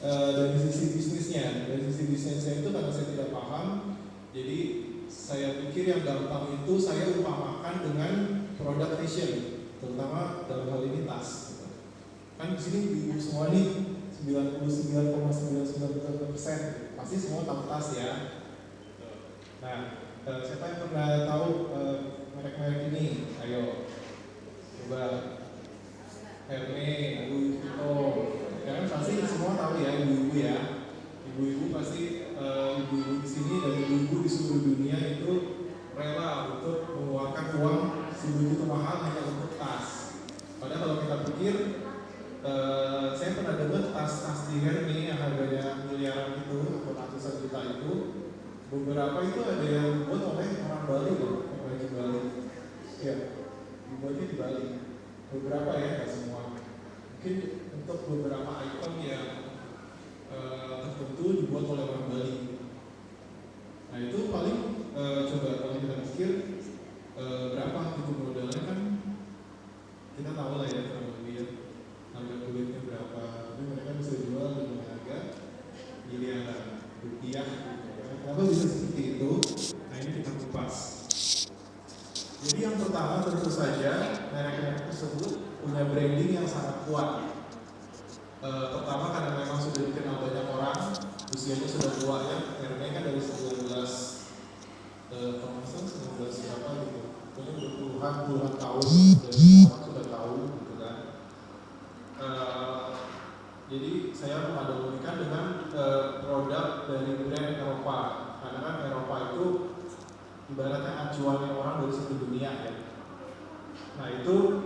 dari sisi bisnisnya itu karena saya tidak paham, jadi saya pikir yang gampang itu saya umpamakan dengan produk fashion, terutama dalam hal ini tas. Kan di sini ibu semua nih 99,99% pasti semua tahu tas ya. Nah, siapa yang pernah tahu merek-merek ini? Ayo, coba. Hermes, Louis Vuitton. Karena pasti semua tahu ya ibu-ibu ya. Ibu-ibu pasti ibu-ibu di sini dan ibu-ibu di seluruh dunia itu rela untuk mengeluarkan uang sebegitu mahal hanya untuk tas. Padahal kalau kita pikir, saya pernah dengar tas-tas di Hermes yang harganya miliaran itu atau ratusan juta itu, beberapa itu ada yang dibuat oleh orang Bali loh, orang di Bali. Ya, dibuatnya di Bali. Beberapa ya, nggak semua. Mungkin untuk beberapa item yang tertentu dibuat oleh orang Bali. Nah itu paling coba kalau kita pikir berapa itu modalnya kan kita tahu lah ya kurang lebih ya harga kulitnya berapa. Tapi mereka bisa jual dengan harga miliaran rupiah. Kenapa bisa seperti itu? Nah ini kita kupas. Jadi yang pertama tentu saja merek-merek tersebut punya branding yang sangat kuat. Pertama karena memang sudah dikenal banyak orang, usianya sudah tua ya. Hermes kan dari 19 berapa gitu. Jadi puluhan tahun dari orang sudah tahu gitu kan. Jadi saya mengadopsikan dengan produk dari brand Eropa. Karena kan Eropa itu ibaratnya acuannya orang dari seluruh dunia ya. Nah itu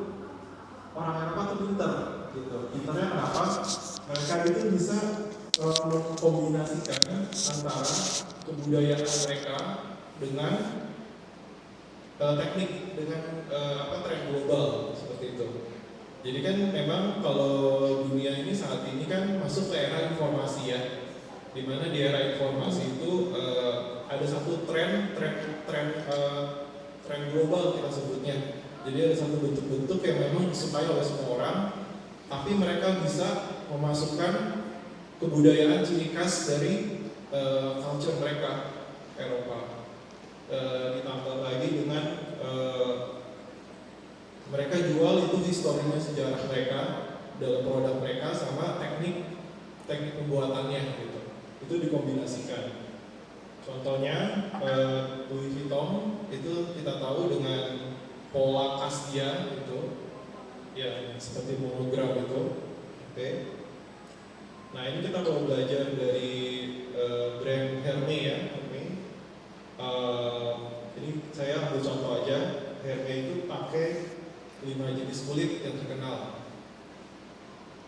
orang Eropa tuh pinter gitu. Pinternya kenapa? Mereka itu bisa mengkombinasikan antara kebudayaan mereka dengan teknik, dengan tren global seperti itu. Jadi kan memang kalau dunia ini saat ini kan masuk ke era informasi ya, dimana di era informasi itu ada satu tren global kita sebutnya. Jadi ada satu bentuk-bentuk yang memang disukai oleh semua orang, tapi mereka bisa memasukkan kebudayaan ciri khas dari culture mereka Eropa. Ditambah lagi dengan mereka jual itu historinya sejarah mereka dalam produk mereka sama teknik pembuatannya gitu. Itu dikombinasikan. Contohnya Louis Vuitton itu kita tahu dengan pola kastia itu ya seperti monogram itu. Oke. Nah ini kita mau belajar dari brand Hermes ya. Ini saya ambil contoh aja. Hermes itu pakai 5 jenis kulit yang terkenal.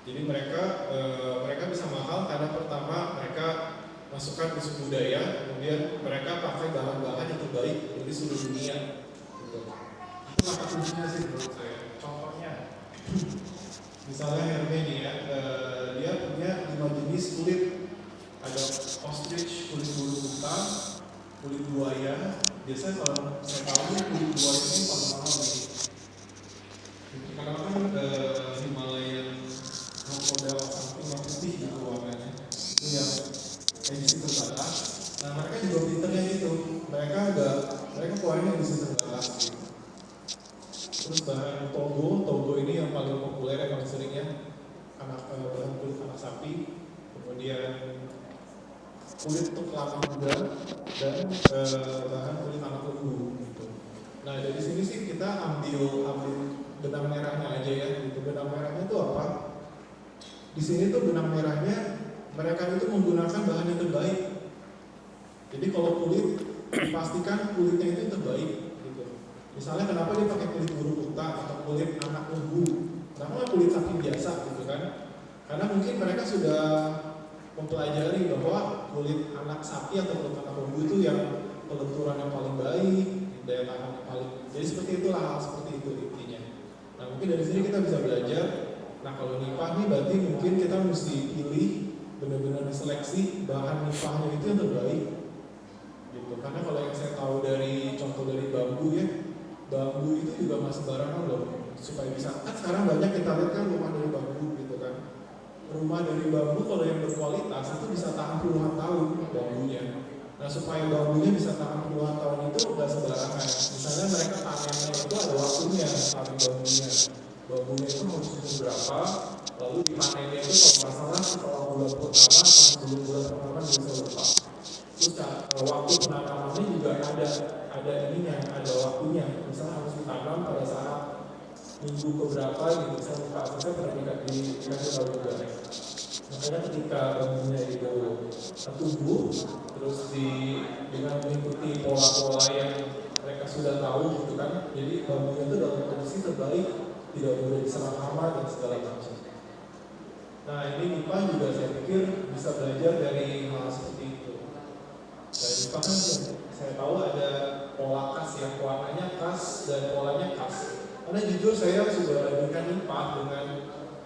Jadi mereka bisa mahal karena pertama mereka masukkan isu budaya, kemudian mereka pakai bahan-bahan yang terbaik dari seluruh dunia. Gitu. Itu kata kuncinya sih menurut saya. Contohnya, misalnya Hermes nih ya, dia punya 5 jenis kulit. Ada ostrich, kulit bulu unta, kulit buaya. Biasanya kalau saya tahu kulit buaya ini paling mahal nih. Karena kan Himalayan krokodil samping yang putih gitu warnanya, itu yang edisi terbatas. Nah mereka juga pinternya gitu, mereka keluarnya edisi terbatas gitu. Terus bahan Togo ini yang paling populer, yang paling seringnya bahan kulit anak sapi, kemudian kulit untuk kelapa muda dan bahan kulit anak lembu gitu. Nah dari sini sih kita ambil benang merahnya aja ya. Gitu. Benang merahnya itu apa? Di sini tuh benang merahnya mereka itu menggunakan bahan yang terbaik. Jadi kalau kulit dipastikan kulitnya itu terbaik gitu. Misalnya kenapa dia pakai kulit burung unta atau kulit anak lembu? Kenapa kulit sapi biasa gitu kan? Karena mungkin mereka sudah mempelajari bahwa kulit anak sapi atau kulit anak lembu itu yang kelenturan yang paling baik, daya tahan yang paling. Jadi seperti itulah, hal seperti itu intinya. Nah mungkin dari sini kita bisa belajar. Nah kalau nipah nih berarti mungkin kita mesti pilih benar-benar diseleksi bahan nipahnya itu yang terbaik gitu. Karena kalau yang saya tahu dari contoh dari bambu ya, bambu itu juga masih sembarangan loh. Supaya bisa, kan sekarang banyak kita lihat kan rumah dari bambu gitu kan. rumah dari bambu kalau yang berkualitas itu bisa tahan puluhan tahun bambunya. Nah supaya bambunya bisa tahan puluhan tahun itu nggak sembarangan. Misalnya mereka tanamnya itu ada waktunya tanam bambunya. Bambunya itu harus umur berapa, lalu dipanennya itu kalau masalah setelah bulan pertama atau sebelum bulan pertama bisa lupa. Terus waktu penanamannya juga ada ininya, ada waktunya. Misalnya harus ditanam pada saat minggu keberapa gitu, saya lupa. Saya pernah dikasih tahu juga. Makanya ketika bambunya itu tumbuh, terus dengan mengikuti pola-pola yang mereka sudah tahu gitu kan, jadi bambunya itu dalam kondisi terbaik, tidak boleh diserang hama dan segala macam. Nah ini MIPA juga saya pikir bisa belajar dari hal seperti itu. Dan MIPA kan saya tahu ada pola khas yang warnanya khas dan polanya khas. Karena jujur saya sudah bandingkan MIPA dengan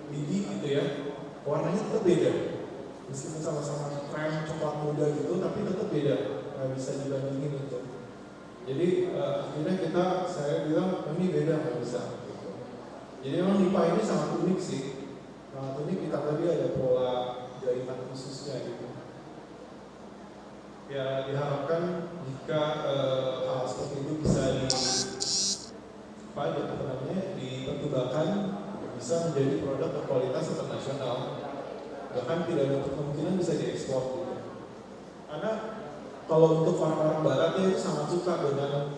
BIDI gitu ya, warnanya tetap beda. Meskipun sama-sama krem coklat muda gitu, tapi tetap beda. Nggak bisa dibandingin gitu. Jadi akhirnya saya bilang ini beda, nggak bisa. Gitu. Jadi memang MIPA ini sangat unik sih. Sangat unik, ditambah dia ada pola jahitan khususnya gitu. Ya diharapkan jika hal seperti itu bisa dipertimbangkan, bisa menjadi produk berkualitas internasional. Bahkan tidak ada kemungkinan bisa diekspor gitu. Karena kalau untuk orang-orang barat itu sangat suka dengan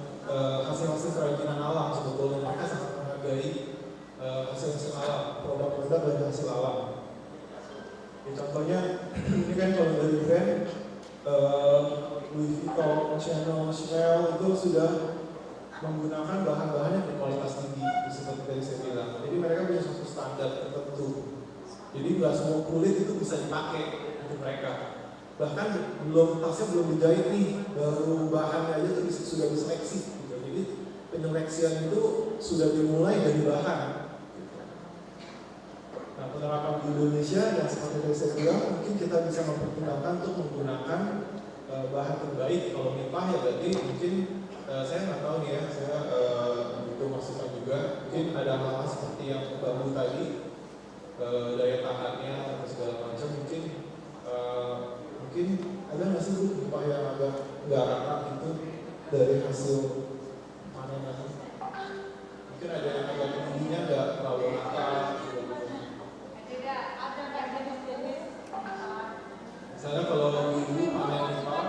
hasil-hasil kerajinan alam. Sebetulnya mereka sangat menghargai hasil-hasil alam, produk-produk dari hasil alam. Ya, contohnya ini kan kalau dari brand Louis Vuitton, Chanel itu sudah menggunakan bahan-bahan yang berkualitas tinggi, seperti tadi saya bilang. Jadi mereka punya suatu standar tertentu. Jadi nggak semua kulit itu bisa dipakai untuk mereka. Bahkan tasnya belum dijahit nih, baru bahannya aja tuh sudah diseleksi. Gitu. Jadi penyeleksian itu sudah dimulai dari bahan. Nah penerapan di Indonesia yang seperti tadi saya bilang, mungkin kita bisa mempertimbangkan untuk menggunakan bahan terbaik. Kalau MIPA ya berarti mungkin saya nggak tahu nih ya, saya itu masukan juga. Mungkin ada hal-hal seperti yang bambu tadi. Daya tahannya atau segala macam mungkin ada nggak sih Bu upaya yang agak nggak rata itu dari hasil panen lagi? Mungkin ada yang agak tingginya nggak terlalu rata gitu. Misalnya kalau ibu panen MIPA,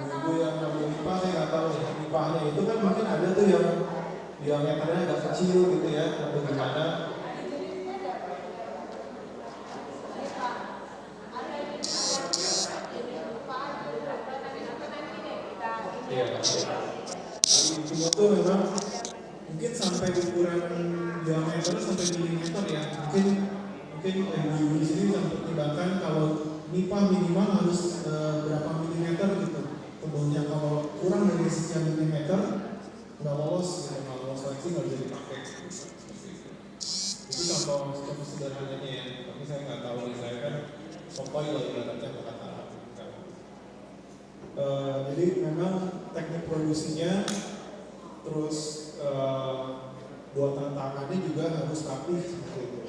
ibu yang ngambil MIPA saya nggak tahu ya. MIPA-nya itu kan mungkin ada tuh yang diameternya agak kecil gitu ya, atau gimana? Iya. Intinya tuh memang mungkin sampai ukuran diameter sampai milimeter ya. Mungkin ibu di sini bisa mempertimbangkan kalau MIPA minimal harus berapa milimeter gitu. Tebalnya kalau kurang dari sekian milimeter nggak lolos gitu. Seleksi nggak bisa dipakai. Itu contoh sederhananya ya, tapi saya nggak tahu nih, saya kan sotoy lah ibaratnya kata jadi memang teknik produksinya terus buatan tangannya juga harus rapih seperti itu.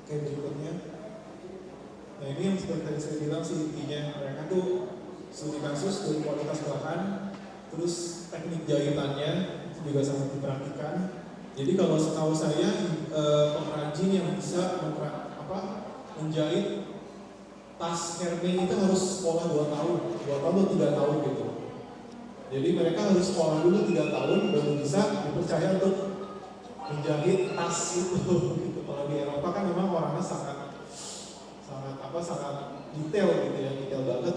Oke berikutnya, nah ini yang seperti tadi saya bilang sih intinya mereka tuh studi kasus dari kualitas bahan, terus teknik jahitannya juga sangat diperhatikan. Jadi kalau setahu saya pengrajin yang bisa menjahit tas Hermes itu harus sekolah 2 tahun atau 3 tahun gitu. Jadi mereka harus sekolah dulu 3 tahun baru bisa dipercaya untuk menjahit tas itu. Gitu. Kalau di Eropa kan memang orangnya sangat detail gitu ya, detail banget.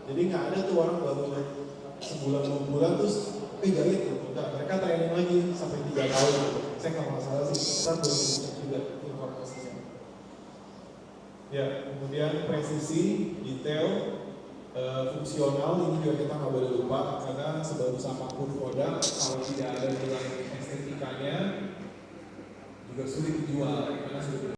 Jadi nggak ada tuh orang baru sebulan 2 bulan terus jahit gitu. Enggak, mereka training lagi sampai 3 tahun gitu. Saya nggak masalah sih, kita belum juga informasinya. Ya, kemudian presisi, detail, fungsional ini juga kita nggak boleh lupa karena sebagus apapun produk kalau tidak ada nilai estetikanya juga sulit dijual karena sulit